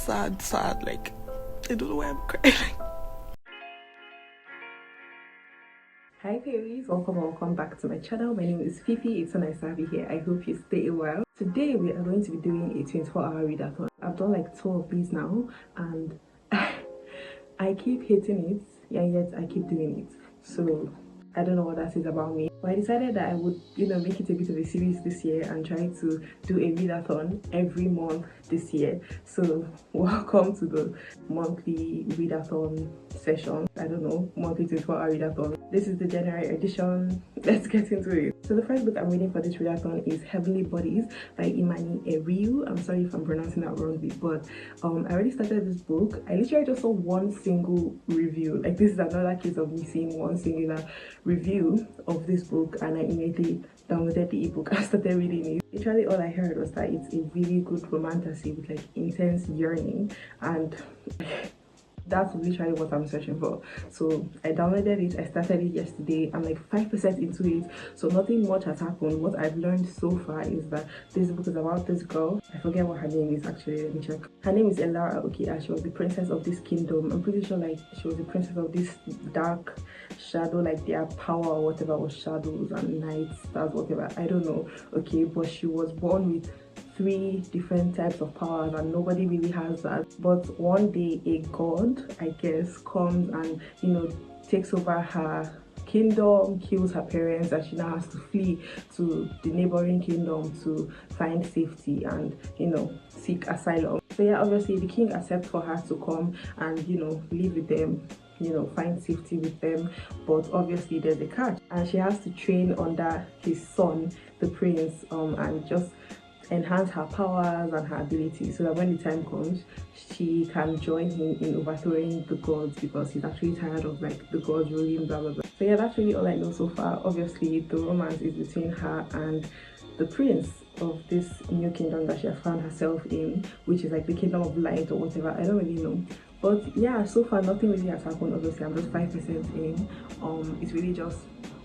sad. Like, I don't know why I'm crying. Hi fairies, welcome back to my channel. My name is Fifi. It's so nice to have you here. I hope you stay a while. Today we are going to be doing a 24-hour readathon. I've done like 2 of these now and I keep hitting it, and yet I keep doing it. So I don't know what that says about me, but I decided that I would, make it a bit of a series this year and try to do a readathon every month this year. So welcome to the monthly readathon session. I don't know, monthly 24-hour readathon. This is the January edition. Let's get into it. So the first book I'm reading for this readathon is Heavenly Bodies by Imani Eriu. I'm sorry if I'm pronouncing that wrongly, but I already started this book. I literally just saw one single review. Like, this is another case of me seeing one singular review of this book, and I immediately downloaded the ebook and started reading it. Literally all I heard was that it's a really good romantasy with like intense yearning, and that's literally what I'm searching for. So I downloaded it. I started it yesterday. I'm like 5% into it, so nothing much has happened. What I've learned so far is that this book is about this girl. I forget what her name is actually. Let me check. Her name is Elara. Okay, she was the princess of this kingdom. I'm pretty sure like she was the princess of this dark shadow, like their power or whatever was shadows and nights, stars, whatever. I don't know. Okay, but she was born with 3 different types of powers and nobody really has that. But one day a god, I guess, comes and takes over her kingdom, kills her parents, and she now has to flee to the neighboring kingdom to find safety and seek asylum. So yeah, obviously the king accepts for her to come and live with them, find safety with them, but obviously there's a catch, and she has to train under his son, the prince, and just enhance her powers and her abilities so that when the time comes she can join him in overthrowing the gods, because he's actually tired of like the gods ruling, blah blah blah. So yeah, that's really all I know so far. Obviously the romance is between her and the prince of this new kingdom that she has found herself in, which is like the kingdom of light or whatever. I don't really know, but yeah, so far nothing really has happened. Obviously I'm just 5% in. It's really just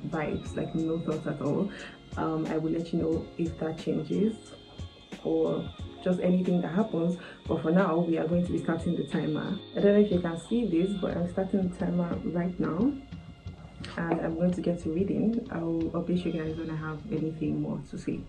vibes, like no thoughts at all. I will let you know if that changes or just anything that happens, but for now we are going to be starting the timer. I don't know if you can see this, but I'm starting the timer right now and I'm going to get to reading. I'll update you guys when I have anything more to say.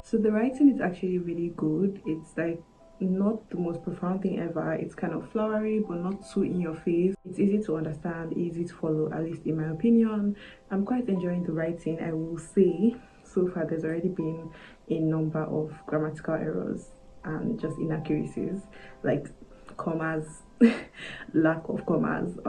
So the writing is actually really good. It's like not the most profound thing ever. It's kind of flowery but not too in your face. It's easy to understand, easy to follow, at least in my opinion. I'm quite enjoying the writing, I will say. So far there's already been a number of grammatical errors and just inaccuracies, like commas, lack of commas.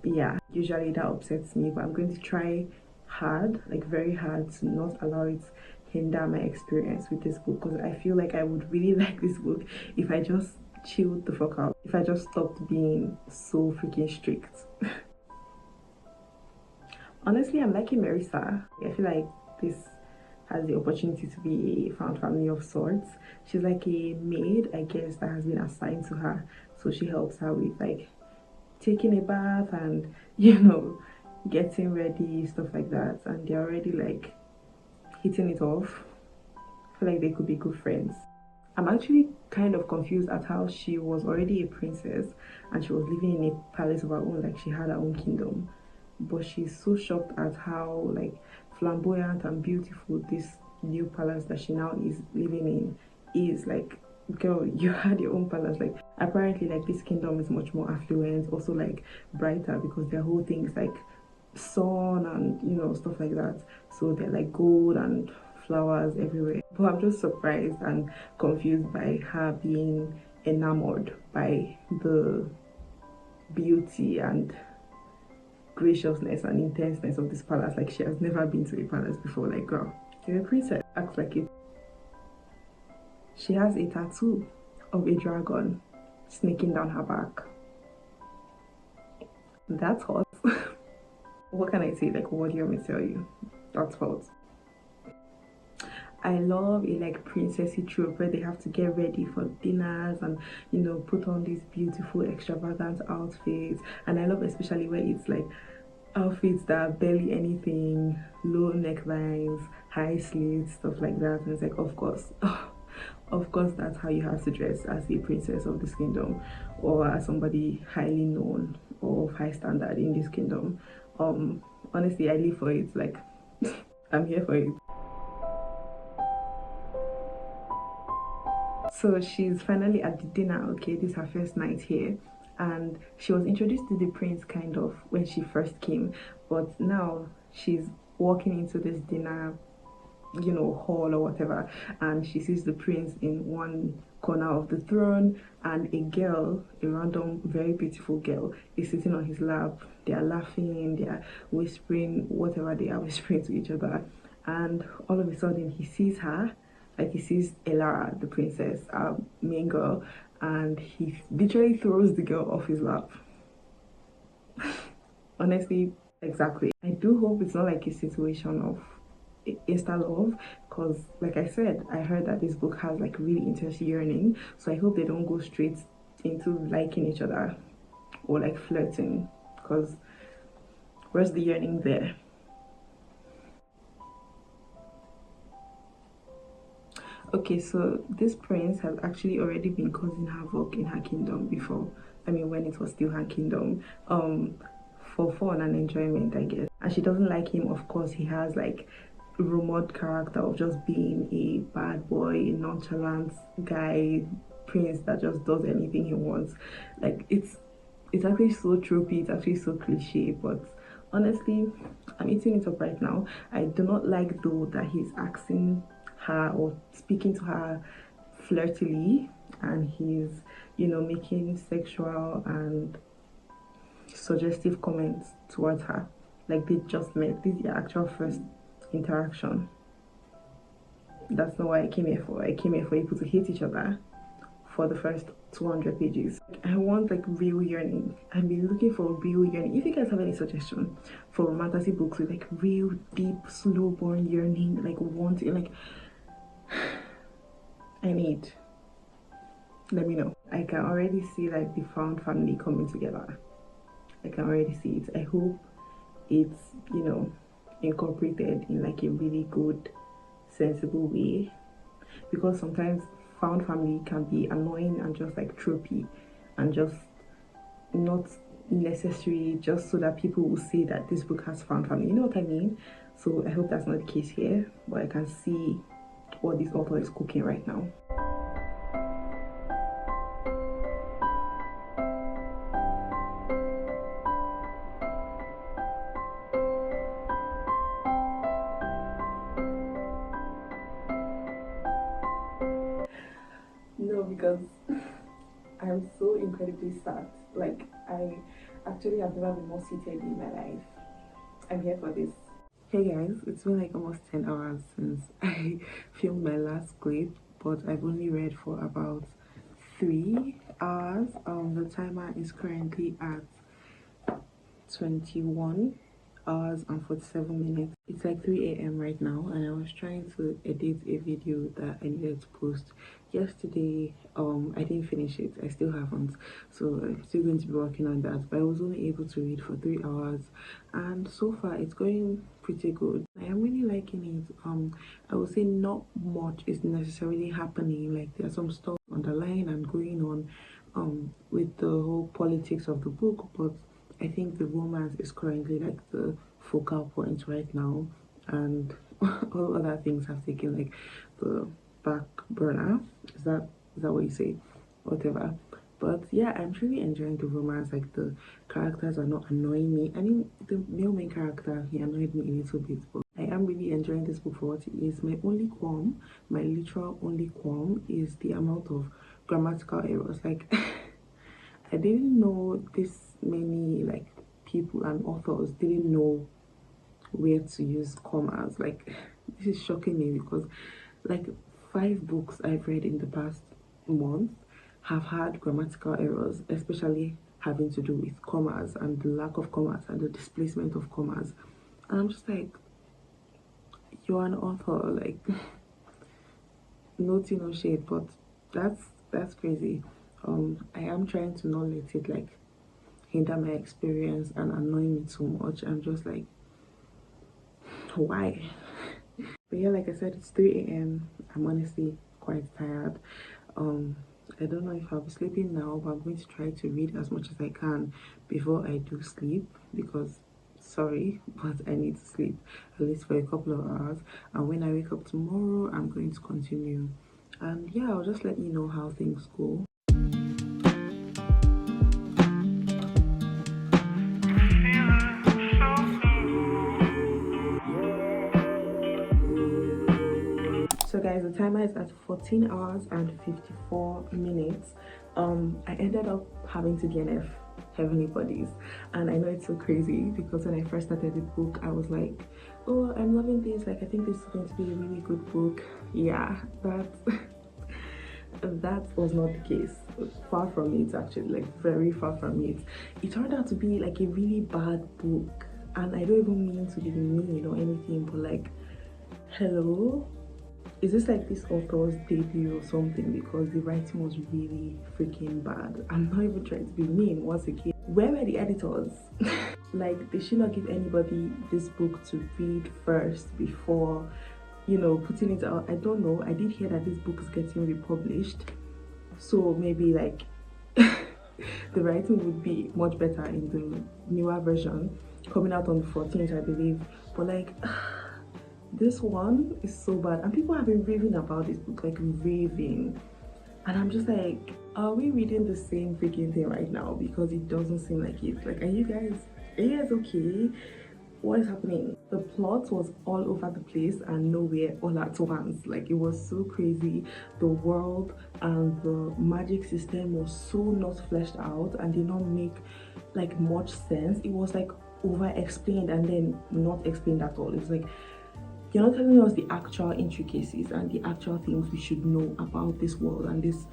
Yeah, usually that upsets me, but I'm going to try hard, like very hard, to not allow it hinder my experience with this book, because I feel like I would really like this book if I just chilled the fuck out, if I just stopped being so freaking strict. Honestly, I'm liking Marissa. I feel like this has the opportunity to be a found family of sorts. She's like a maid, I guess, that has been assigned to her, so she helps her with like taking a bath and getting ready, stuff like that, and they're already like hitting it off. I feel like they could be good friends. I'm actually kind of confused at how she was already a princess and she was living in a palace of her own, like she had her own kingdom, but she's so shocked at how like flamboyant and beautiful this new palace that she now is living in is. Like, girl, you had your own palace. Like, apparently like this kingdom is much more affluent, also like brighter, because their whole thing is like sun and stuff like that, so they're like gold and flowers everywhere. But I'm just surprised and confused by her being enamored by the beauty and graciousness and intenseness of this palace. Like, she has never been to a palace before. Like, girl, you're a princess, act like it. She has a tattoo of a dragon snaking down her back. That's hot. What can I say? Like, what do you want me to tell you? That's hot. I love a like princessy trope where they have to get ready for dinners and put on these beautiful extravagant outfits, and I love especially where it's like outfits that are barely anything, low necklines, high sleeves, stuff like that. And it's like, of course, of course, that's how you have to dress as a princess of this kingdom, or as somebody highly known or of high standard in this kingdom. Honestly, I live for it. Like, I'm here for it. So she's finally at the dinner. Okay, this is her first night here, and she was introduced to the prince kind of when she first came, but now she's walking into this dinner, you know, hall or whatever, and she sees the prince in one corner of the throne, and a girl, a random very beautiful girl, is sitting on his lap. They are laughing, they are whispering whatever they are whispering to each other, and all of a sudden he sees her, like he sees Elara, the princess, main girl, and he literally throws the girl off his lap. Honestly, exactly. I do hope it's not like a situation of insta love, because like I said, I heard that this book has like really intense yearning, so I hope they don't go straight into liking each other or like flirting, because where's the yearning there? Okay, so this prince has actually already been causing havoc in her kingdom before. I mean, when it was still her kingdom, for fun and enjoyment, I guess. And she doesn't like him. Of course, he has like rumored character of just being a bad boy, a nonchalant guy, prince that just does anything he wants. Like it's actually so tropey, it's actually so cliche, but honestly, I'm eating it up right now. I do not like though that he's asking her or speaking to her flirtily, and he's, you know, making sexual and suggestive comments towards her. Like they just met, this is their actual first interaction. That's not what I came here for. I came here for people to hate each other for the first 200 pages. I want like real yearning. I've been looking for real yearning. If you guys have any suggestion for romantic books with like real deep slow burn yearning, like wanting, like I need, let me know. I can already see like the found family coming together. I can already see it. I hope it's, you know, incorporated in like a really good sensible way, because sometimes found family can be annoying and just like tropey and just not necessary, just so that people will say that this book has found family, you know what I mean? So I hope that's not the case here, but I can see what this author is cooking right now. No, because I'm so incredibly sad. Like, I actually have never been more seated in my life. I'm here for this. Hey guys, it's been like almost 10 hours since I filmed my last clip, but I've only read for about 3 hours. The timer is currently at 21 hours and 47 minutes. It's like 3 a.m. right now, and I was trying to edit a video that I needed to post yesterday. I didn't finish it. I still haven't, so I'm still going to be working on that, but I was only able to read for 3 hours, and so far it's going pretty good. I am really liking it. I would say not much is necessarily happening. Like there's some stuff underlying and going on with the whole politics of the book, but I think the romance is currently like the focal point right now, and all other things have taken like the back burner. Is that what you say? Whatever. But yeah, I'm really enjoying the romance. Like the characters are not annoying me. I mean, the male main character, he annoyed me a little bit, but I am really enjoying this book for what it is. My only qualm, my literal only qualm, is the amount of grammatical errors. Like I didn't know this many like people and authors didn't know where to use commas. Like this is shocking me, because like 5 books I've read in the past month have had grammatical errors, especially having to do with commas and the lack of commas and the displacement of commas, and I'm just like, you're an author, like no tea no shade, but that's crazy. I am trying to not let it like hinder my experience and annoy me too much. I'm just like, why? But yeah, like I said, it's 3 a.m. I'm honestly quite tired. I don't know if I'll be sleeping now, but I'm going to try to read as much as I can before I do sleep, because sorry, but I need to sleep at least for a couple of hours. And when I wake up tomorrow, I'm going to continue. And yeah, I'll just let you know how things go. So guys, the timer is at 14 hours and 54 minutes. I ended up having to DNF Heavenly Bodies, and I know it's so crazy because when I first started the book, I was like, oh, I'm loving this, like I think this is going to be a really good book. Yeah, that was not the case. Far from it, actually, like very far from it. It turned out to be like a really bad book, and I don't even mean to be mean or anything, but like, hello, is this like this author's debut or something? Because the writing was really freaking bad. I'm not even trying to be mean. Once again, where were the editors? Like, they should not give anybody this book to read first before, you know, putting it out. I don't know. I did hear that this book is getting republished, so maybe like the writing would be much better in the newer version coming out on the 14th, I believe. But like, this one is so bad, and people have been raving about this book, like raving, and I'm just like, are we reading the same freaking thing right now? Because it doesn't seem like it. Like, are you guys okay? What is happening? The plot was all over the place and nowhere all at once. Like, it was so crazy. The world and the magic system was so not fleshed out and did not make like much sense. It was like over explained and then not explained at all. It's like, you're not telling us the actual intricacies and the actual things we should know about this world and this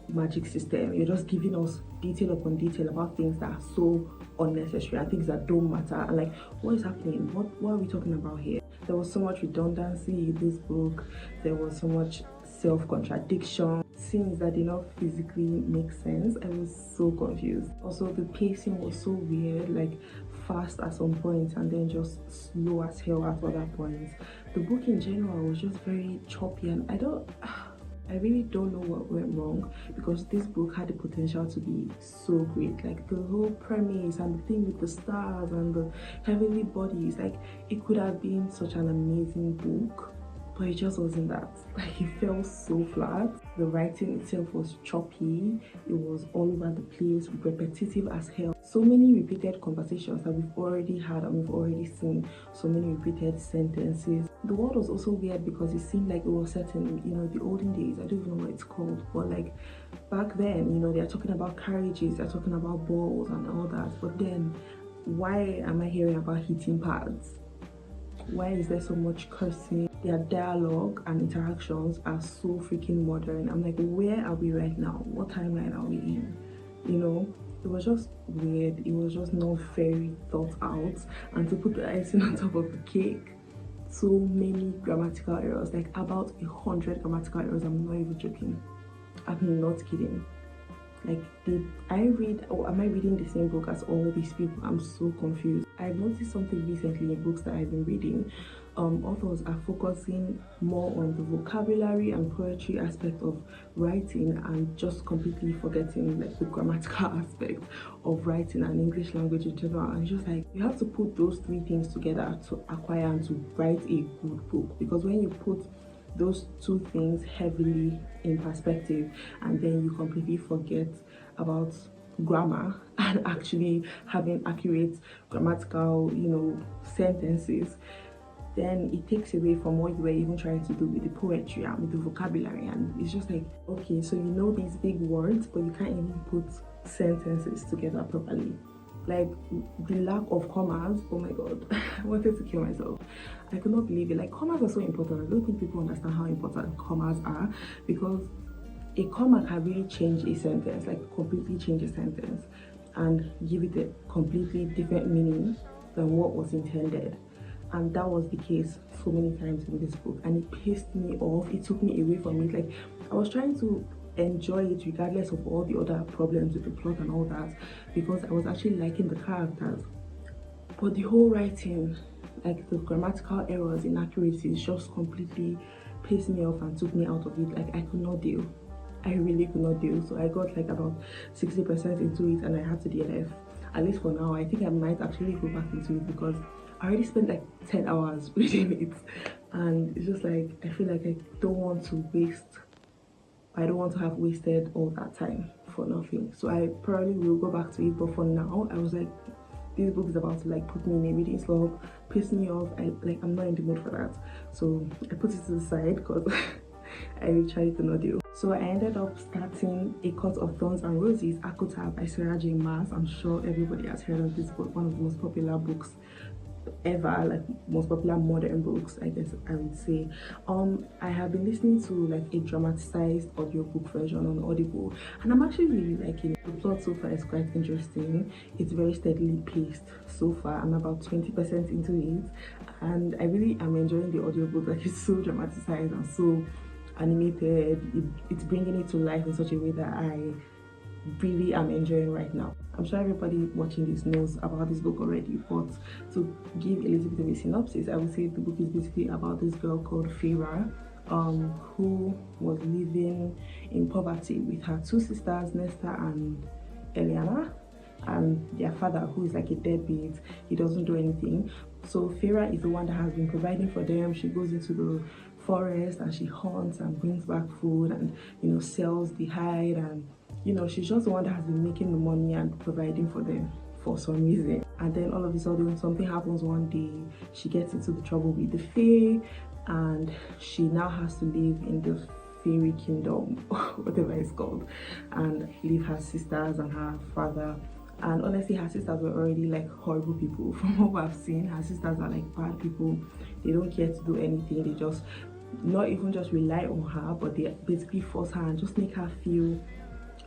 magic system. You're just giving us detail upon detail about things that are so unnecessary and things that don't matter. And like, what is happening? What are we talking about here? There was so much redundancy in this book. There was so much self-contradiction, scenes that did not physically make sense. I was so confused. Also, the pacing was so weird, like fast at some points and then just slow as hell at other points. The book in general was just very choppy, and I really don't know what went wrong, because this book had the potential to be so great. Like, the whole premise and the thing with the stars and the heavenly bodies, like, it could have been such an amazing book, but it just wasn't that. Like, it felt so flat. The writing itself was choppy. It was all over the place, repetitive as hell. So many repeated conversations that we've already had and we've already seen. So many repeated sentences. The world was also weird because it seemed like it was set in, you know, the olden days. I don't even know what it's called, but like back then, you know, they're talking about carriages, they're talking about balls and all that. But then, why am I hearing about heating pads? Why is there so much cursing? Their dialogue and interactions are so freaking modern. I'm like, where are we right now? What timeline are we in? You know, it was just weird. It was just not very thought out. And to put the icing on top of the cake, so many grammatical errors, like about 100 grammatical errors. I'm not even joking. I'm not kidding. Like, did I read, or am I reading the same book as all these people? I'm so confused. I've noticed something recently in books that I've been reading. Authors are focusing more on the vocabulary and poetry aspect of writing and just completely forgetting like the grammatical aspect of writing and English language in general. And just like, you have to put those three things together to acquire and to write a good book, because when you put those two things heavily in perspective and then you completely forget about grammar and actually having accurate grammatical, you know, sentences, then it takes away from what you were even trying to do with the poetry and with the vocabulary. And it's just like, okay, so you know these big words, but you can't even put sentences together properly. Like, the lack of commas, oh my god, I wanted to kill myself. I could not believe it. Like, commas are so important. I don't think people understand how important commas are, because a comma can really change a sentence, like completely change a sentence and give it a completely different meaning than what was intended. And that was the case so many times in this book, and it pissed me off. It took me away from it. Like, I was trying to enjoy it regardless of all the other problems with the plot and all that, because I was actually liking the characters. but the whole writing, like the grammatical errors, inaccuracies, just completely pissed me off and took me out of it. Like I could not deal. I really could not deal. So I got like about 60% into it and I had to DNF. At least for now. I think I might actually go back into it because I already spent like 10 hours reading it, and it's just like I feel like I don't want to have wasted all that time for nothing. So I probably will go back to it, but for now I was like, this book is about to like put me in a reading slump, piss me off. I'm not in the mood for that, so I put it to the side because I literally could not deal. So I ended up starting A Court of Thorns and Roses, Acotar by Sarah J Maas. I'm sure everybody has heard of this book, one of the most popular books ever, like most popular modern books, I guess I would say. I have been listening to like a dramatized audiobook version on Audible, and I'm actually really liking it. The plot so far is quite interesting. It's very steadily paced so far. I'm about 20% into it, and I really am enjoying the audiobook. Like it's so dramatized and so animated. It's bringing it to life in such a way that I really am enjoying right now. I'm sure everybody watching this knows about this book already, but to give a little bit of a synopsis, I would say the book is basically about this girl called Farah, who was living in poverty with her two sisters, Nesta and Eliana, and their father, who is like a deadbeat. He doesn't do anything. So Farah is the one that has been providing for them. She goes into the forest and she hunts and brings back food and, you know, sells the hide, and you know, she's just the one that has been making the money and providing for them for some reason. And then all of a sudden something happens one day. She gets into the trouble with the fae, and she now has to live in the fairy kingdom, whatever it's called, and leave her sisters and her father. And honestly, her sisters were already like horrible people. From what I've seen, her sisters are like bad people. They don't care to do anything. They just not even just rely on her, but they basically force her and just make her feel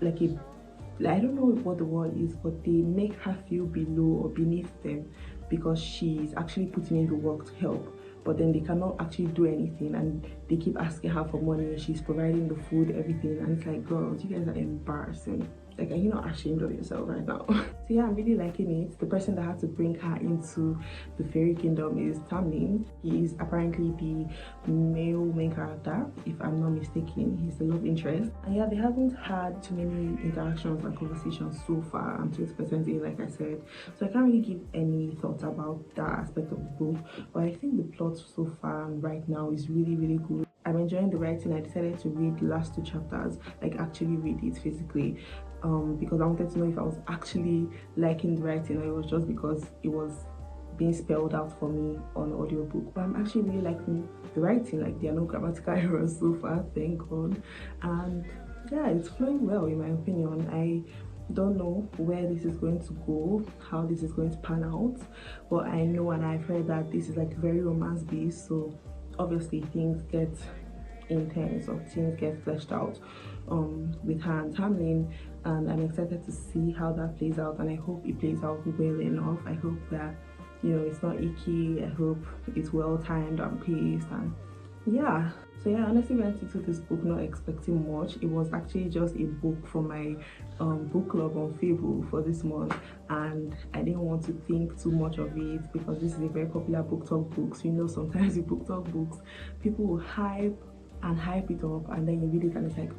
like I don't know what the word is, but they make her feel below or beneath them because she's actually putting in the work to help, but then they cannot actually do anything, and they keep asking her for money. She's providing the food, everything, and it's like, girls, you guys are embarrassing. Like, are you not ashamed of yourself right now? So yeah, I'm really liking it. The person that had to bring her into the fairy kingdom is Tamlin. He is apparently the male main character, if I'm not mistaken. He's the love interest. And yeah, they haven't had too many interactions and conversations so far. I'm 20% in, like I said. So I can't really give any thoughts about that aspect of the book. But I think the plot so far right now is really, really good. I'm enjoying the writing. I decided to read the last 2 chapters, like actually read it physically, because I wanted to know if I was actually liking the writing or it was just because it was being spelled out for me on audiobook. But I'm actually really liking the writing. Like, there are no grammatical errors so far, thank God. And yeah, it's flowing well in my opinion. I don't know where this is going to go, how this is going to pan out, but I know and I've heard that this is like very romance based, so obviously things get intense or things get fleshed out with her and Tamlin, and I'm excited to see how that plays out, and I hope it plays out well enough. I hope that, you know, it's not icky. I hope it's well timed and paced, and yeah. So yeah, I honestly went into this book not expecting much. It was actually just a book for my book club on Facebook for this month, and I didn't want to think too much of it because this is a very popular BookTok book. So you know, sometimes with BookTok books, people will hype it up, and then you read it and it's like,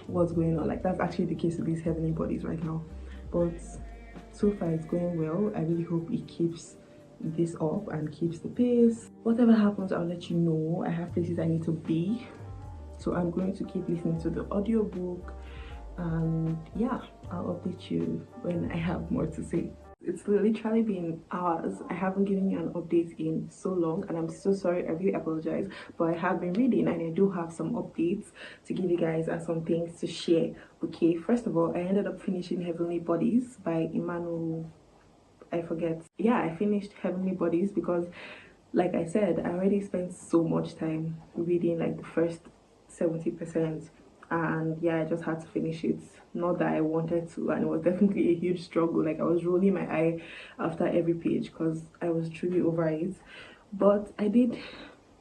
what's going on? Like, that's actually the case with these Heavenly Bodies right now. But so far it's going well. I really hope it keeps this up and keeps the pace. Whatever happens, I'll let you know. I have places I need to be, so I'm going to keep listening to the audiobook, and yeah, I'll update you when I have more to say. It's literally been hours. I haven't given you an update in so long, and I'm so sorry. I really apologize, but I have been reading and I do have some updates to give you guys and some things to share. Okay, first of all, I ended up finishing Heavenly Bodies by Emmanuel, I forget. Yeah, I finished Heavenly Bodies because, like I said, I already spent so much time reading like the first 70%, and yeah, I just had to finish it. Not that I wanted to, and it was definitely a huge struggle. Like, I was rolling my eye after every page because I was truly over it, but I did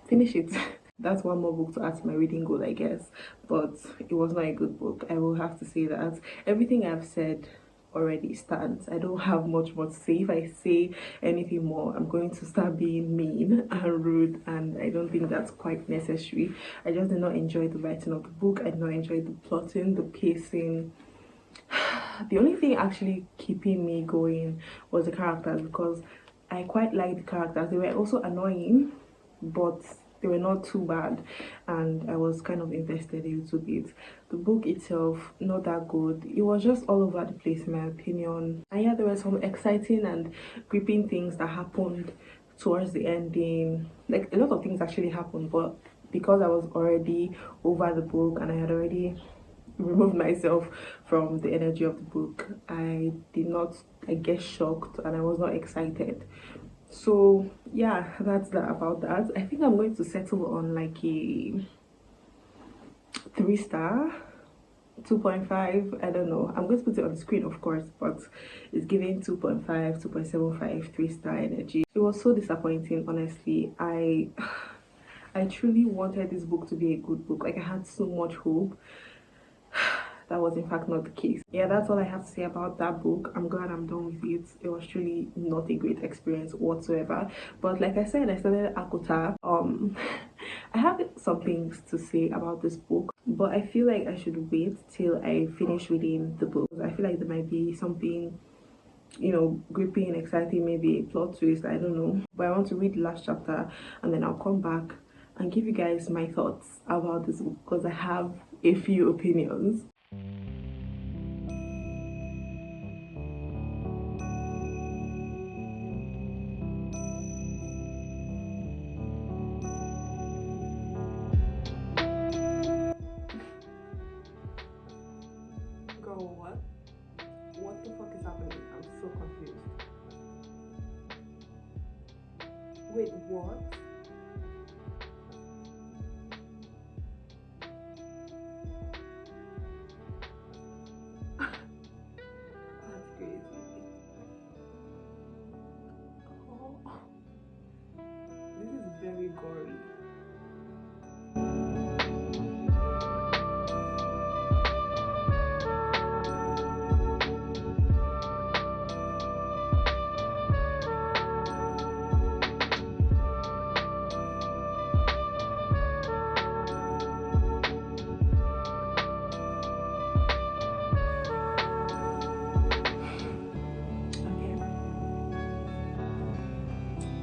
finish it. That's one more book to add to my reading goal, I guess, but it was not a good book. I will have to say that. Everything I've said already stands. I don't have much more to say. If I say anything more, I'm going to start being mean and rude, and I don't think that's quite necessary. I just did not enjoy the writing of the book. I did not enjoy the plotting, the pacing. The only thing actually keeping me going was the characters, because I quite like the characters. They were also annoying, but they were not too bad, and I was kind of invested a little bit. The book itself, not that good. It was just all over the place in my opinion. And yeah, there were some exciting and gripping things that happened towards the ending. Like, a lot of things actually happened, but because I was already over the book and I had already removed myself from the energy of the book, I did not, I get shocked, and I was not excited. So yeah, that's that about that. I think I'm going to settle on like a 3-star, 2.5. I don't know, I'm going to put it on the screen of course, but it's giving 2.5, 2.75, 3-star energy. It was so disappointing, honestly. I truly wanted this book to be a good book. Like, I had so much hope. That was in fact not the case. Yeah, that's all I have to say about that book. I'm glad I'm done with it. It was truly not a great experience whatsoever. But like I said, I started acotar. I have some things to say about this book, but I feel like I should wait till I finish reading the book. I feel like there might be something, you know, gripping, exciting, maybe a plot twist, I don't know. But I want to read the last chapter, and then I'll come back and give you guys my thoughts about this book, because I have a few opinions. Girl, what? What the fuck is happening? I'm so confused. Wait, what? That's crazy. Oh, this is very gory.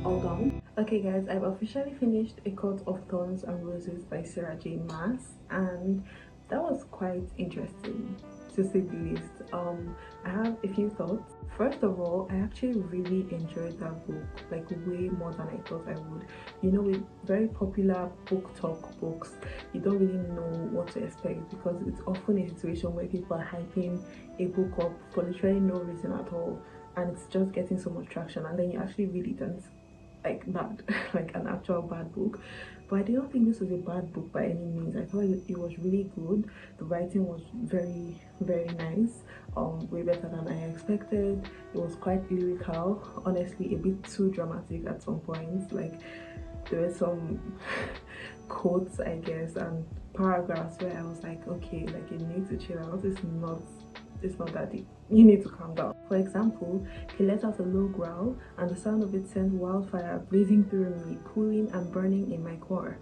All done. Okay guys, I've officially finished A Court of Thorns and Roses by Sarah J Maas, and that was quite interesting to say the least. I have a few thoughts. First of all, I actually really enjoyed that book, like way more than I thought I would. You know, with very popular booktok books, you don't really know what to expect, because it's often a situation where people are hyping a book up for literally no reason at all, and it's just getting so much traction, and then you actually read it and it's like bad, like an actual bad book. But I didn't think this was a bad book by any means. I thought it was really good. The writing was very, very nice, way better than I expected. It was quite lyrical, honestly, a bit too dramatic at some points. Like, there were some quotes, I guess, and paragraphs where I was like, okay, like, you need to chill out. It's not that deep. You need to calm down. For example, he let out a low growl, and the sound of it sent wildfire blazing through me, cooling and burning in my core.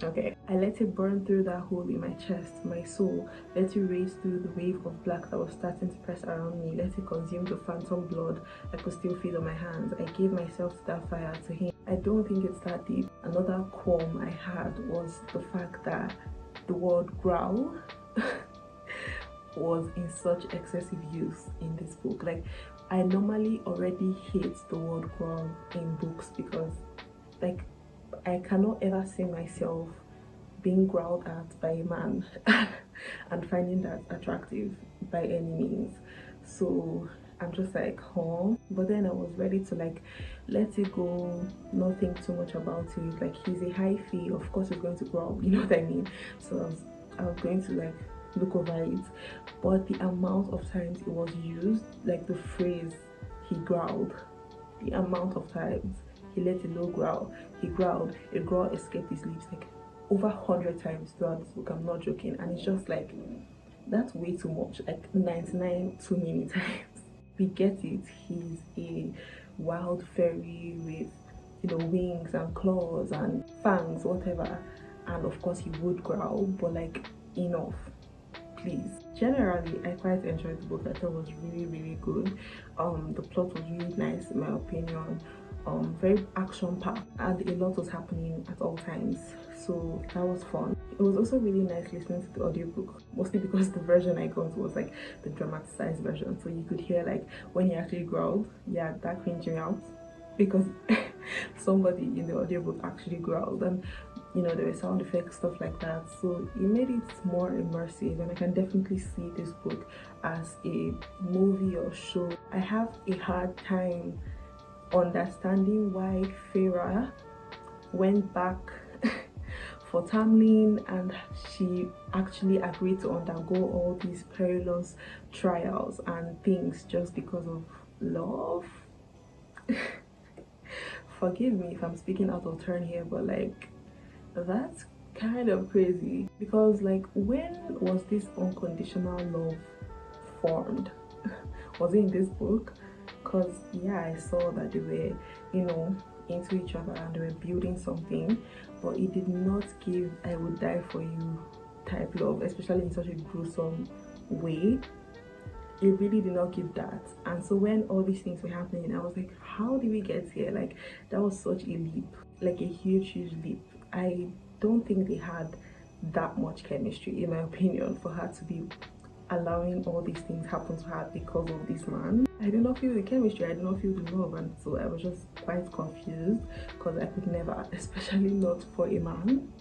Okay, I let it burn through that hole in my chest, my soul. Let it race through the wave of black that was starting to press around me. Let it consume the phantom blood I could still feel on my hands. I gave myself to that fire, to him. I don't think it's that deep. Another qualm I had was the fact that the word growl was in such excessive use in this book. Like, I normally already hate the word growl in books, because like, I cannot ever see myself being growled at by a man and finding that attractive by any means. So I'm just like, huh? But then I was ready to like let it go, not think too much about it. Like, he's a high fee, of course he's going to growl, you know what I mean? So I was going to like look over it. But the amount of times it was used, like the phrase he growled, the amount of times he let a low growl, he growled, a growl escaped his lips, like over 100 times throughout this book. I'm not joking. And it's just like, That's way too much, like 99 too many times. We get it, he's a wild fairy with, you know, wings and claws and fangs, whatever, and of course he would growl, but like, enough, please. Generally, I quite enjoyed the book. I thought it was really good. The plot was really nice in my opinion. Very action packed, and a lot was happening at all times, so that was fun. It was also really nice listening to the audiobook, mostly because the version I got was like the dramatized version, so you could hear like when he actually growled. Yeah, that cringed me out because somebody in the audiobook actually growled, and you know, there were sound effects, stuff like that, so it made it more immersive, and I can definitely see this book as a movie or show. I have a hard time understanding why Farah went back for Tamlin and she actually agreed to undergo all these perilous trials and things just because of love. Forgive me if I'm speaking out of turn here, but like, that's kind of crazy, because like, when was this unconditional love formed? Was it in this book? Because yeah, I saw that they were, you know, into each other and they were building something, but it did not give I would die for you type love, especially in such a gruesome way. It really did not give that. And so when all these things were happening, I was like, how did we get here? Like, that was such a leap, like a huge leap. I don't think they had that much chemistry, in my opinion, for her to be allowing all these things happen to her because of this man. I did not feel the chemistry, I did not feel the love, and so I was just quite confused, because I could never, especially not for a man.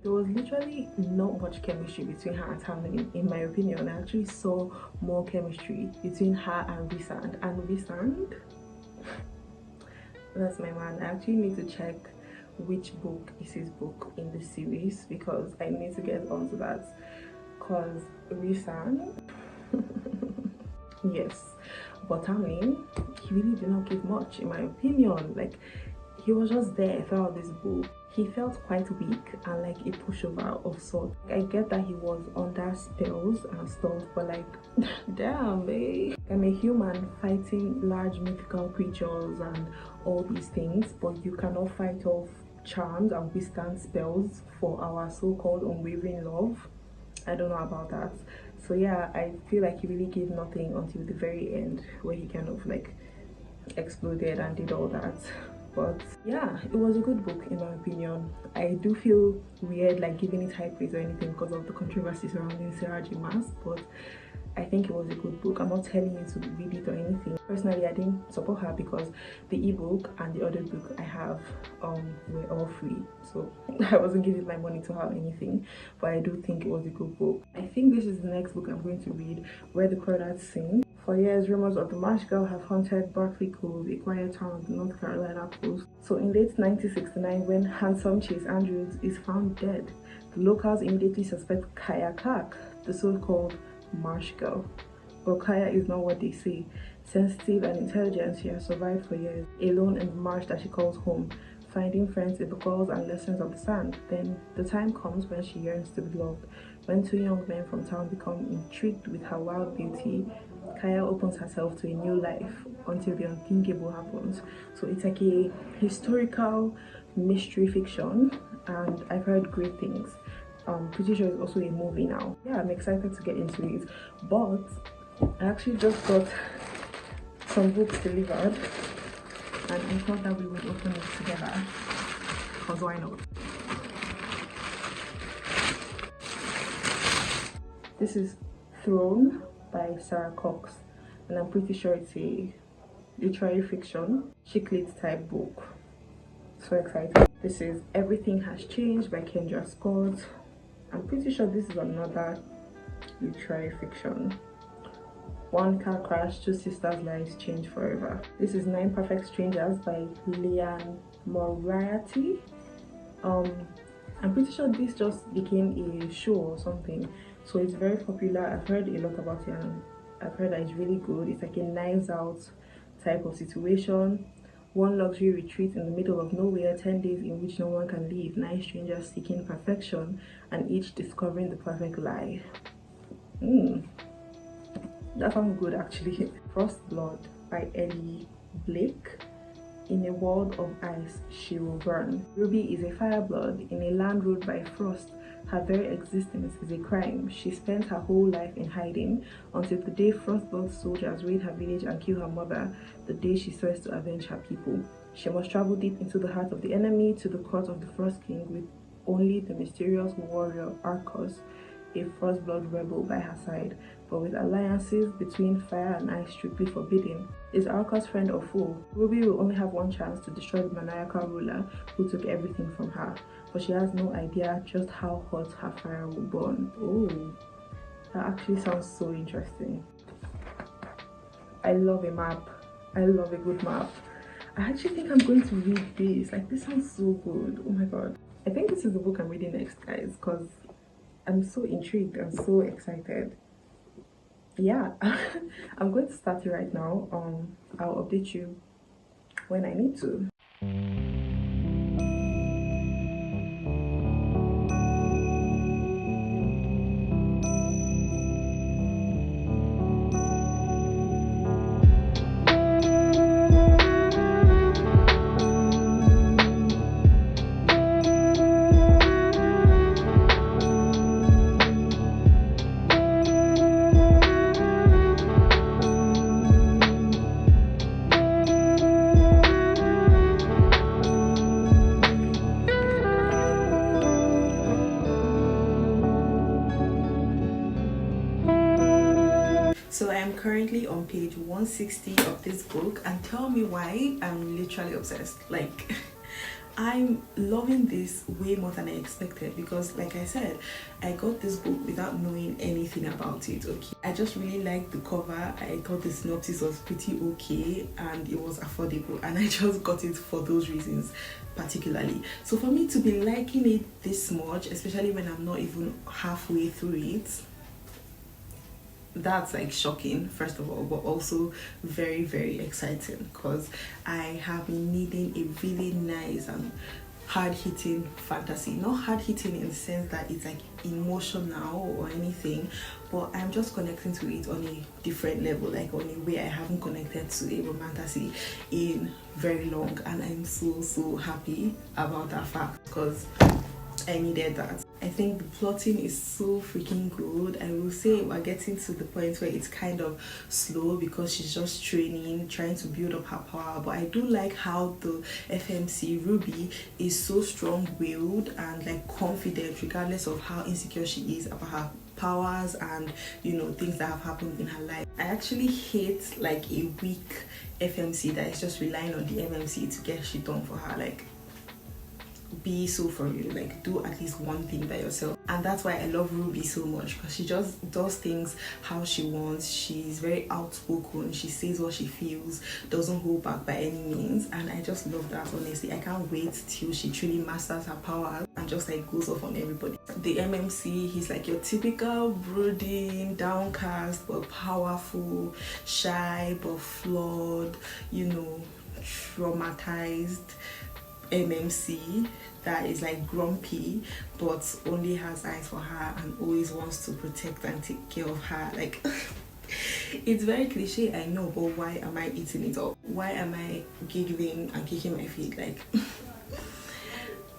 There was literally not much chemistry between her and Tamlin, in my opinion. I actually saw more chemistry between her and Rhysand. And Rhysand, that's my man. I actually need to check which book is his book in the series, because I need to get onto that. Because Rhysand, yes, but Tamlin, he really did not give much, in my opinion. Like, he was just there throughout this book. He felt quite weak and like a pushover of sorts. I get that he was under spells and stuff, but like, damn, eh? I'm a human fighting large mythical creatures and all these things, but you cannot fight off charms and withstand spells for our so-called unwavering love. I don't know about that. So yeah, I feel like he really gave nothing until the very end, where he kind of like exploded and did all that. But yeah, it was a good book in my opinion. I do feel weird like giving it high praise or anything because of the controversy surrounding Sarah J. Maas, but I think it was a good book. I'm not telling you to read it or anything. Personally, I didn't support her because the ebook and the other book I have were all free, so I wasn't giving my money to her or anything. But I do think it was a good book. I think this is the next book I'm going to read, Where the Crawdads Sing. For years, rumors of the marsh girl have haunted Berkeley Cove, a quiet town on the North Carolina coast. So in late 1969, when handsome Chase Andrews is found dead, the locals immediately suspect Kaya Clark, the so-called marsh girl. But Kaya is not what they say. Sensitive and intelligent, she has survived for years, alone in the marsh that she calls home, finding friends in the calls and lessons of the sand. Then the time comes when she yearns to be loved. When two young men from town become intrigued with her wild beauty, Kaya opens herself to a new life until the unthinkable happens. So it's like a historical mystery fiction, and I've heard great things. Pretty sure it's also a movie now. Yeah, I'm excited to get into it. But I actually just got some books delivered, and I thought that we would open it together, because why not? This is Throne by Sarah Cox, and I'm pretty sure it's a literary fiction, chick lit type book. So excited. This is Everything Has Changed by Kendra Scott. I'm pretty sure this is another literary fiction. One car crash, two sisters' lives changed forever. This is 9 Perfect Strangers by Leanne Moriarty. I'm pretty sure this just became a show or something, so it's very popular. I've heard a lot about it, and I've heard that it's really good. It's like a Knives Out type of situation. One luxury retreat in the middle of nowhere, 10 days in which no one can leave, 9 strangers seeking perfection and each discovering the perfect lie. That sounds good actually. Frost Blood by Ellie Blake. In a world of ice, she will burn. Ruby is a fireblood in a land ruled by frost. Her very existence is a crime. She spent her whole life in hiding until the day Frostblood soldiers raid her village and kill her mother, the day she swears to avenge her people. She must travel deep into the heart of the enemy to the court of the Frost King with only the mysterious warrior Arcos, a Frostblood rebel, by her side, but with alliances between fire and ice strictly forbidden. Is Arcos friend or foe? Ruby will only have one chance to destroy the maniacal ruler who took everything from her, but she has no idea just how hot her fire will burn. Oh, that actually sounds so interesting. I love a map. I love a good map. I actually think I'm going to read this. Like, this sounds so good. Oh my god. I think this is the book I'm reading next, guys, because I'm so intrigued and so excited. Yeah, I'm going to start it right now. I'll update you when I need to. So I am currently on page 160 of this book, and tell me why I'm literally obsessed. Like, I'm loving this way more than I expected, because like I said, I got this book without knowing anything about it. Okay, I just really liked the cover. I thought the synopsis was pretty okay and it was affordable, and I just got it for those reasons particularly. So for me to be liking it this much, especially when I'm not even halfway through it, that's like shocking, first of all, but also very, very exciting, because I have been needing a really nice and hard-hitting fantasy. Not hard-hitting in the sense that it's like emotional or anything, but I'm just connecting to it on a different level, like on a way I haven't connected to a romantasy in very long, and I'm so happy about that fact, because I needed that. I think the plotting is so freaking good. I will say we're getting to the point where it's kind of slow because she's just training, trying to build up her power, but I do like how the FMC Ruby is so strong-willed and like confident regardless of how insecure she is about her powers and, you know, things that have happened in her life. I actually hate like a weak FMC that is just relying on the MMC to get shit done for her. Like, be so for you, like do at least one thing by yourself. And that's why I love Ruby so much, because she just does things how she wants. She's very outspoken, she says what she feels, doesn't hold back by any means, and I just love that. Honestly, I can't wait till she truly masters her powers and just like goes off on everybody. The MMC, he's like your typical brooding, downcast but powerful, shy but flawed, you know, traumatized MMC that is like grumpy but only has eyes for her and always wants to protect and take care of her. Like, it's very cliche, I know, but why am I eating it up? Why am I giggling and kicking my feet? Like,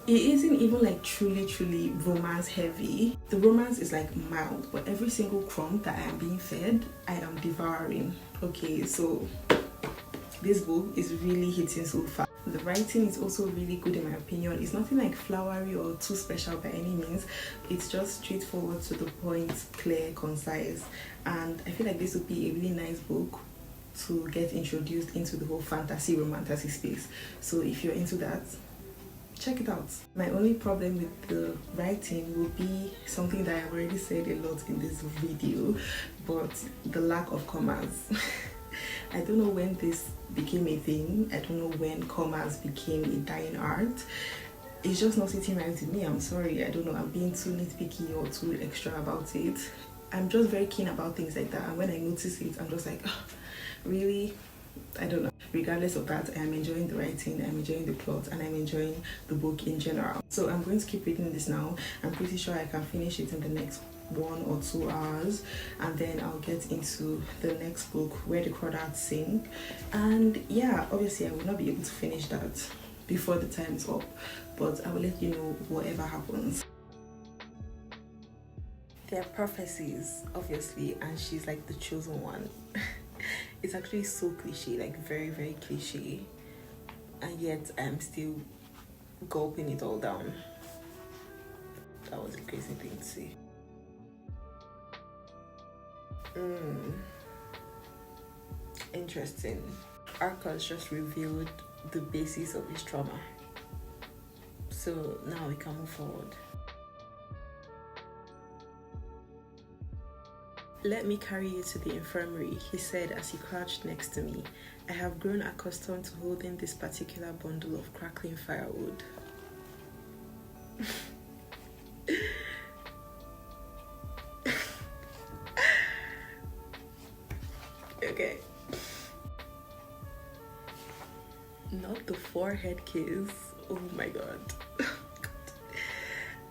it isn't even like truly romance heavy. The romance is like mild, but every single crumb that I am being fed, I am devouring. Okay, so this book is really hitting so fast. The writing is also really good in my opinion. It's nothing like flowery or too special by any means. It's just straightforward, to the point, clear, concise, and I feel like this would be a really nice book to get introduced into the whole fantasy romantasy space. So if you're into that, check it out. My only problem with the writing will be something that I've already said a lot in this video, but the lack of commas. I don't know when this became a thing. I don't know when commas became a dying art. It's just not sitting right with me. I'm sorry. I don't know. I'm being too nitpicky or too extra about it. I'm just very keen about things like that, and when I notice it, I'm just like, oh, really? I don't know. Regardless of that, I am enjoying the writing, I'm enjoying the plot, and I'm enjoying the book in general. So I'm going to keep reading this now. I'm pretty sure I can finish it in the next 1 or 2 hours, and then I'll get into the next book, Where the Crawdads Sing. And yeah, obviously I will not be able to finish that before the time is up, but I will let you know whatever happens. There are prophecies, obviously, and she's like the chosen one. It's actually so cliche, like very, very cliche, and yet I'm still gulping it all down. That was a crazy thing to say. Interesting. Arcos just revealed the basis of his trauma. So now we can move forward. "Let me carry you to the infirmary," he said as he crouched next to me. "I have grown accustomed to holding this particular bundle of crackling firewood." Okay. Not the forehead kiss. Oh my god.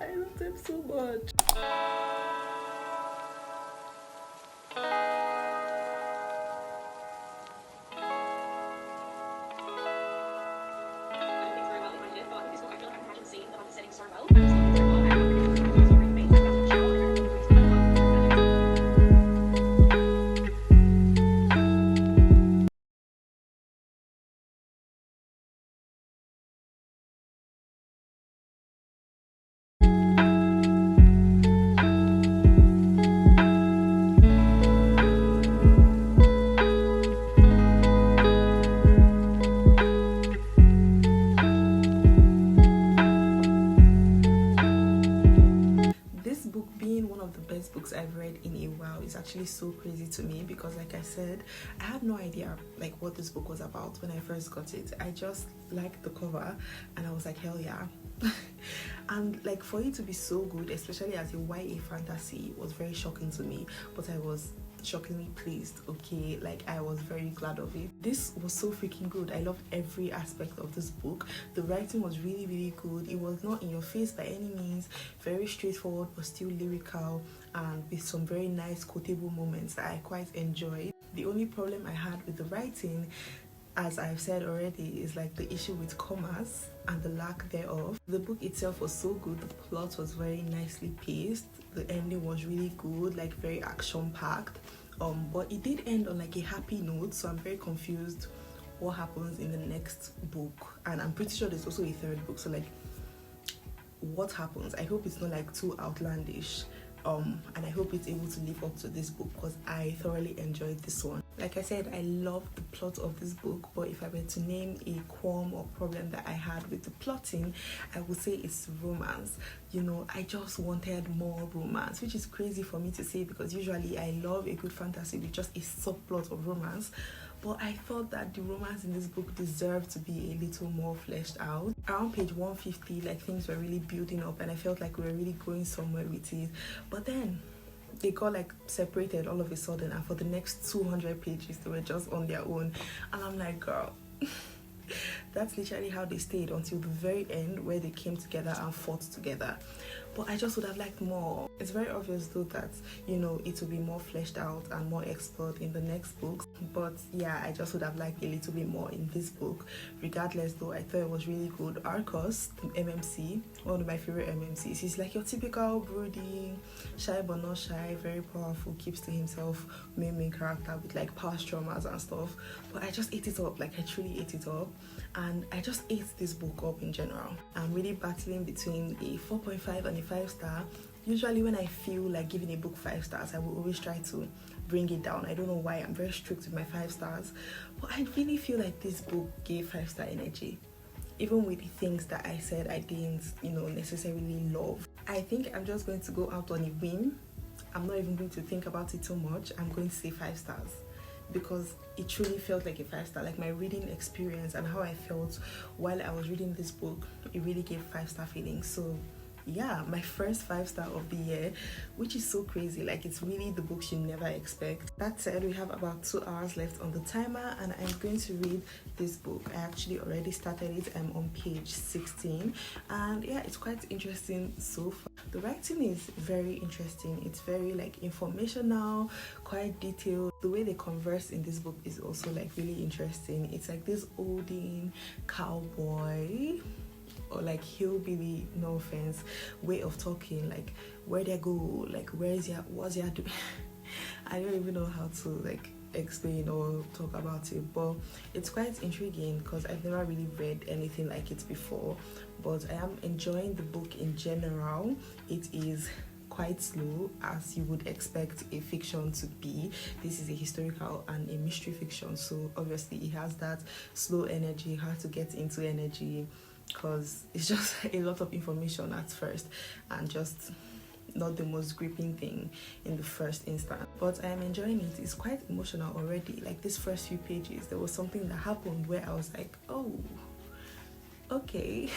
I love them so much. Books I've read in a while is actually so crazy to me, because like I said, I had no idea like what this book was about when I first got it. I just liked the cover and I was like, hell yeah. And like for it to be so good, especially as a YA fantasy, was very shocking to me, but I was shockingly pleased. Okay, like I was very glad of it. This was so freaking good. I loved every aspect of this book. The writing was really, really good. It was not in your face by any means, very straightforward but still lyrical, and with some very nice quotable moments that I quite enjoyed. The only problem I had with the writing, as I've said already, is like the issue with commas and the lack thereof. The book itself was so good. The plot was very nicely paced. The ending was really good, like very action packed. But it did end on like a happy note, so I'm very confused what happens in the next book. And I'm pretty sure there's also a third book, so like what happens? I hope it's not like too outlandish. And I hope it's able to live up to this book, because I thoroughly enjoyed this one. Like I said, I love the plot of this book, but if I were to name a qualm or problem that I had with the plotting, I would say it's romance. You know, I just wanted more romance, which is crazy for me to say, because usually I love a good fantasy with just a subplot of romance. But I thought that the romance in this book deserved to be a little more fleshed out. Around page 150, like things were really building up and I felt like we were really going somewhere with it. But then they got like separated all of a sudden, and for the next 200 pages they were just on their own. And I'm like, girl, that's literally how they stayed until the very end, where they came together and fought together. But I just would have liked more. It's very obvious though that, you know, it will be more fleshed out and more explored in the next books. But yeah, I just would have liked a little bit more in this book. Regardless though, I thought it was really good. Arcos, the MMC, one of my favorite MMCs. He's like your typical brooding, shy but not shy, very powerful, keeps to himself, main character with like past traumas and stuff. But I just ate it up, like I truly ate it up. And I just ate this book up in general. I'm really battling between a 4.5 and a 5-star. Usually when I feel like giving a book 5 stars, I will always try to bring it down. I don't know why, I'm very strict with my 5 stars. But I really feel like this book gave 5-star energy. Even with the things that I said I didn't, you know, necessarily love. I think I'm just going to go out on a whim. I'm not even going to think about it too much. I'm going to say 5 stars. Because it truly felt like a 5-star. Like my reading experience and how I felt while I was reading this book, it really gave 5-star feelings. So yeah, my first 5-star of the year, which is so crazy. Like, it's really the books you never expect. That said, we have about 2 hours left on the timer, and I'm going to read this book. I actually already started it. I'm on page 16, and yeah, it's quite interesting so far. The writing is very interesting. It's very like informational, quite detailed. The way they converse in this book is also like really interesting. It's like this olden cowboy or like hillbilly, no offense, way of talking, like where they go, like what's your do I don't even know how to like explain or talk about it, but it's quite intriguing because I've never really read anything like it before. But I am enjoying the book in general. It is quite slow, as you would expect a fiction to be. This is a historical and a mystery fiction, so obviously it has that slow energy, hard to get into energy, because it's just a lot of information at first and just not the most gripping thing in the first instance. But I am enjoying it. It's quite emotional already. Like, this first few pages, there was something that happened where I was like, oh, okay.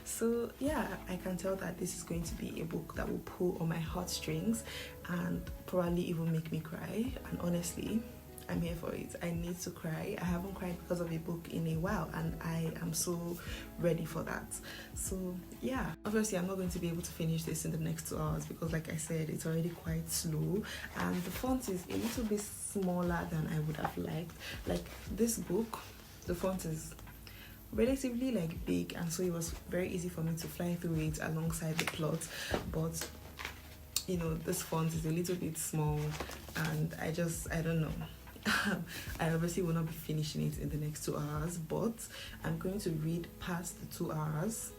So yeah, I can tell that this is going to be a book that will pull on my heartstrings and probably even make me cry. And honestly, I'm here for it. I need to cry. I haven't cried because of a book in a while, and I am so ready for that. So yeah, obviously I'm not going to be able to finish this in the next 2 hours because, like I said, it's already quite slow, and the font is a little bit smaller than I would have liked. Like, this book, the font is relatively like big, and so it was very easy for me to fly through it alongside the plot. But you know, this font is a little bit small, and I don't know. I obviously will not be finishing it in the next 2 hours, but I'm going to read past the 2 hours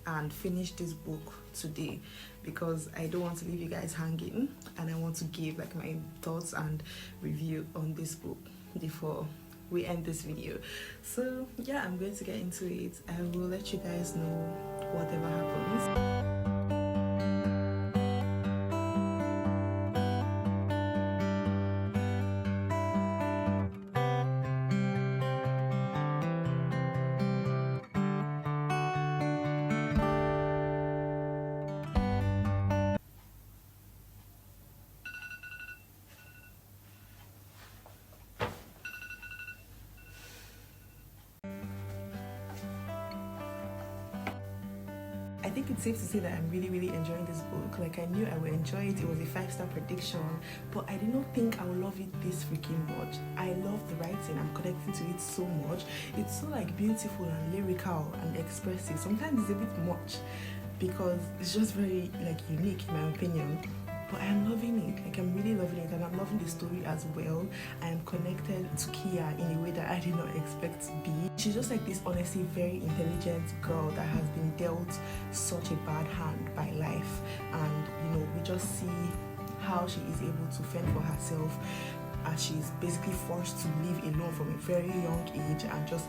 and finish this book today because I don't want to leave you guys hanging, and I want to give like my thoughts and review on this book before we end this video. So yeah, I'm going to get into it. I will let you guys know whatever happens. I think it's safe to say that I'm really enjoying this book. Like, I knew I would enjoy it. It was a 5-star prediction, but I did not think I would love it this freaking much. I love the writing. I'm connecting to it so much. It's so like beautiful and lyrical and expressive. Sometimes it's a bit much because it's just very like unique in my opinion. But I am loving it. Like, I'm really loving it, and I'm loving the story as well. I am connected to Kia in a way that I did not expect to be. She's just like this honestly very intelligent girl that has been dealt such a bad hand by life, and you know, we just see how she is able to fend for herself as she's basically forced to live alone from a very young age and just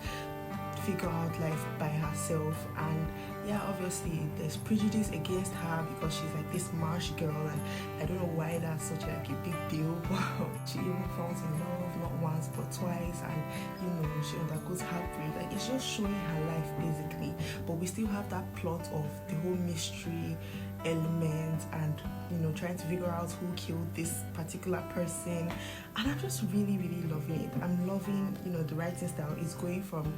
figure out life by herself. And yeah, obviously there's prejudice against her because she's like this marsh girl, and I don't know why that's such like a big deal, but she even falls in love not once but twice, and you know, she undergoes heartbreak. Like, it's just showing her life basically, but we still have that plot of the whole mystery element and, you know, trying to figure out who killed this particular person. And I'm just really loving it. I'm loving, you know, the writing style is going from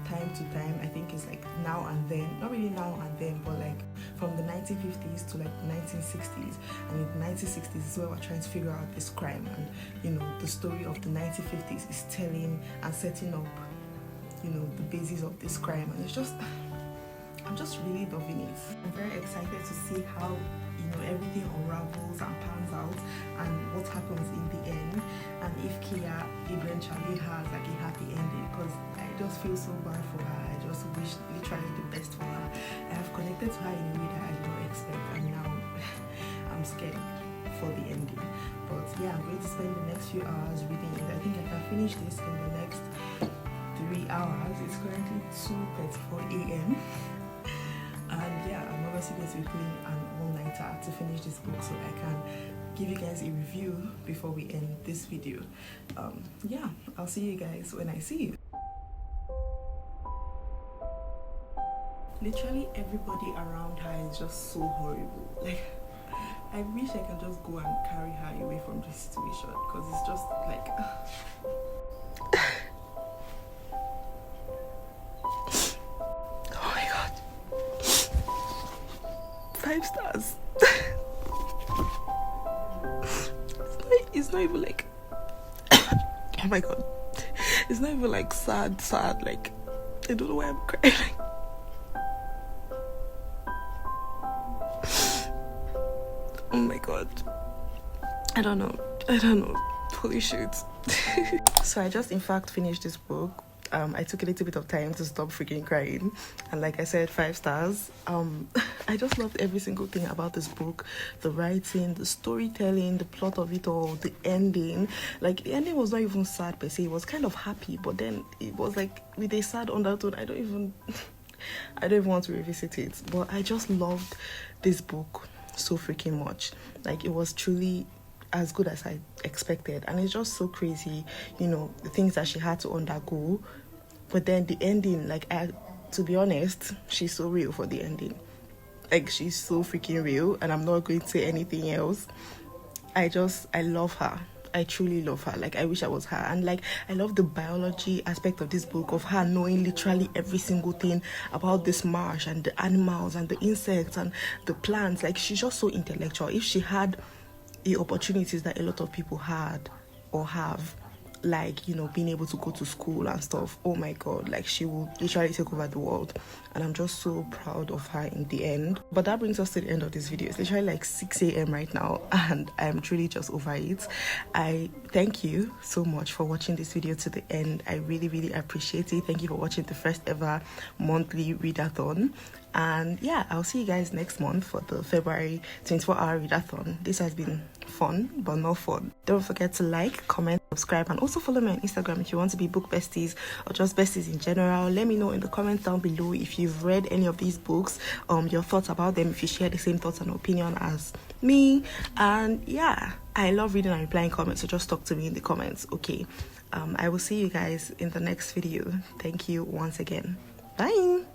time to time. I think it's like now and then, not really now and then, but like from the 1950s to like the 1960s. And in the 1960s is where we're trying to figure out this crime, and you know, the story of the 1950s is telling and setting up, you know, the basis of this crime. And it's just, I'm just really loving it. I'm very excited to see how, you know, everything unravels and pans out and what happens in the end, and if Kia eventually has like a happy ending, because I just feel so bad for her. I just wish literally the best for her. I have connected to her in a way that I did not expect, and now I'm scared for the ending. But yeah, I'm going to spend the next few hours reading it. I think I can finish this in the next 3 hours. It's currently 2:34 a.m. and yeah, I'm obviously going to be putting an all-nighter to finish this book so I can give you guys a review before we end this video. Yeah, I'll see you guys when I see you. literally everybody around her is just so horrible. Like, I wish I can just go and carry her away from this situation, because it's just like oh my god, 5 stars. It's not even like oh my god, it's not even like sad, like I don't know why I'm crying. Oh my god, I don't know, holy shit. So I just in fact finished this book. I took a little bit of time to stop freaking crying, and like I said, 5 stars. I just loved every single thing about this book. The writing, the storytelling, the plot of it all, the ending. Like, the ending was not even sad per se, it was kind of happy, but then it was like with a sad undertone. I don't even want to revisit it, but I just loved this book so freaking much. Like, it was truly as good as I expected, and it's just so crazy, you know, the things that she had to undergo. But then the ending, like, to be honest, she's so real for the ending. Like, she's so freaking real, and I'm not going to say anything else. I love her. I truly love her. Like, I wish I was her. And like, I love the biology aspect of this book, of her knowing literally every single thing about this marsh and the animals and the insects and the plants. Like, she's just so intellectual. If she had the opportunities that a lot of people had or have, like, you know, being able to go to school and stuff, oh my god, like, she will literally take over the world. And I'm just so proud of her in the end. But that brings us to the end of this video. It's literally like 6 a.m. right now, and I'm truly just over it. I thank you so much for watching this video to the end. I really appreciate it. Thank you for watching the first ever monthly readathon. And yeah, I'll see you guys next month for the February 24-hour readathon. This has been fun, but not fun. Don't forget to like, comment, subscribe, and also follow me on Instagram if you want to be book besties or just besties in general. Let me know in the comments down below if you've read any of these books, your thoughts about them, if you share the same thoughts and opinion as me. And yeah, I love reading and replying comments, so just talk to me in the comments. Okay, I will see you guys in the next video. Thank you once again. Bye.